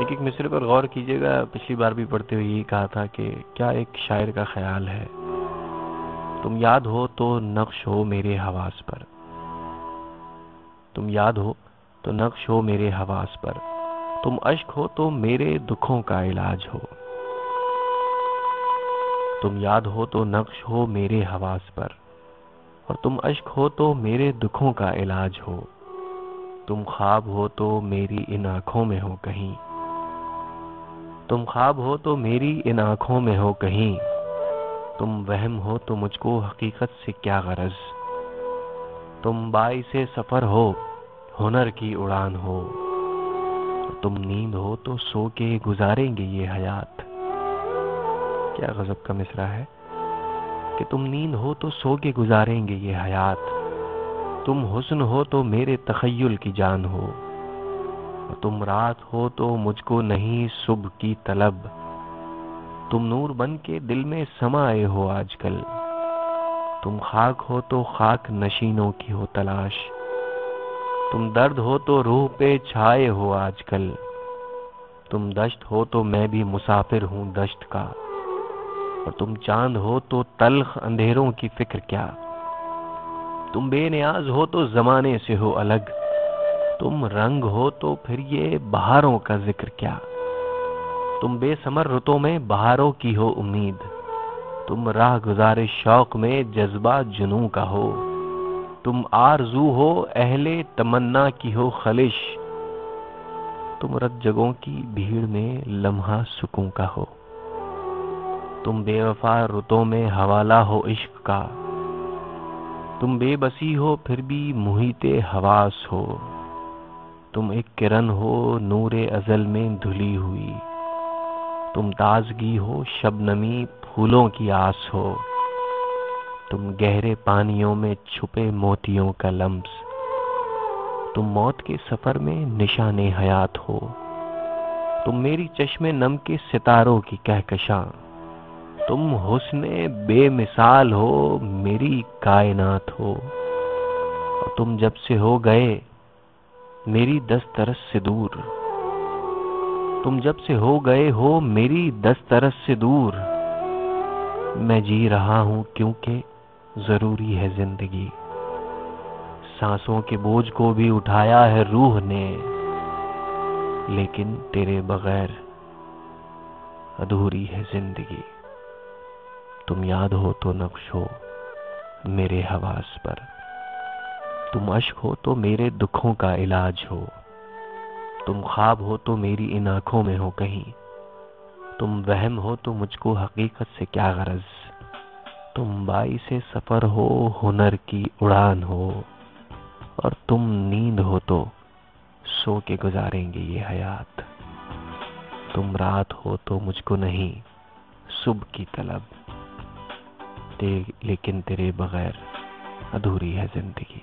ایک مصرے پر غور کیجیے گا. پچھلی بار بھی پڑھتے ہوئے یہی کہا تھا کہ کیا ایک شاعر کا خیال ہے. تم یاد ہو تو نقش ہو میرے حواس پر. تم یاد ہو تو نقش ہو میرے حواس پر. تم اشک ہو تو میرے دکھوں کا علاج ہو. تم یاد ہو تو نقش ہو میرے حواس پر. اور تم اشک ہو تو میرے دکھوں کا علاج ہو. تم خواب ہو تو میری ان آنکھوں میں ہو کہیں. تم خواب ہو تو میری ان آنکھوں میں ہو کہیں. تم وہم ہو تو مجھ کو حقیقت سے کیا غرض. تم باعث سفر ہو ہنر کی اڑان ہو. تم نیند ہو تو سو کے گزاریں گے یہ حیات. کیا غضب کا مصرع ہے کہ تم نیند ہو تو سو کے گزاریں گے یہ حیات. تم حسن ہو تو میرے تخیل کی جان ہو. تم رات ہو تو مجھ کو نہیں صبح کی طلب. تم نور بن کے دل میں سمائے ہو آج کل. تم خاک ہو تو خاک نشینوں کی ہو تلاش. تم درد ہو تو روح پہ چھائے ہو آج کل. تم دشت ہو تو میں بھی مسافر ہوں دشت کا. اور تم چاند ہو تو تلخ اندھیروں کی فکر کیا. تم بے نیاز ہو تو زمانے سے ہو الگ. تم رنگ ہو تو پھر یہ بہاروں کا ذکر کیا. تم بے ثمر رتوں میں بہاروں کی ہو امید. تم راہ گزار شوق میں جذبہ جنوں کا ہو. تم آرزو ہو اہل تمنا کی ہو خلش. تم رت جگوں کی بھیڑ میں لمحہ سکون کا ہو. تم بے وفا رتوں میں حوالہ ہو عشق کا. تم بے بسی ہو پھر بھی محیط حواس ہو. تم ایک کرن ہو نور ازل میں دھلی ہوئی. تم تازگی ہو شبنمی پھولوں کی آس ہو. تم گہرے پانیوں میں چھپے موتیوں کا لمس. تم موت کے سفر میں نشان حیات ہو. تم میری چشم نم کے ستاروں کی کہکشاں. تم حسن بے مثال ہو میری کائنات ہو. اور تم جب سے ہو گئے میری دسترس سے دور. تم جب سے ہو گئے ہو میری دسترس سے دور. میں جی رہا ہوں کیونکہ ضروری ہے زندگی. سانسوں کے بوجھ کو بھی اٹھایا ہے روح نے. لیکن تیرے بغیر ادھوری ہے زندگی. تم یاد ہو تو نقش ہو میرے حواس پر. تم اشک ہو تو میرے دکھوں کا علاج ہو. تم خواب ہو تو میری ان آنکھوں میں ہو کہیں. تم وہم ہو تو مجھ کو حقیقت سے کیا غرض. تم باعث سفر ہو ہنر کی اڑان ہو. اور تم نیند ہو تو سو کے گزاریں گے یہ حیات. تم رات ہو تو مجھ کو نہیں صبح کی طلب. لیکن تیرے بغیر ادھوری ہے زندگی.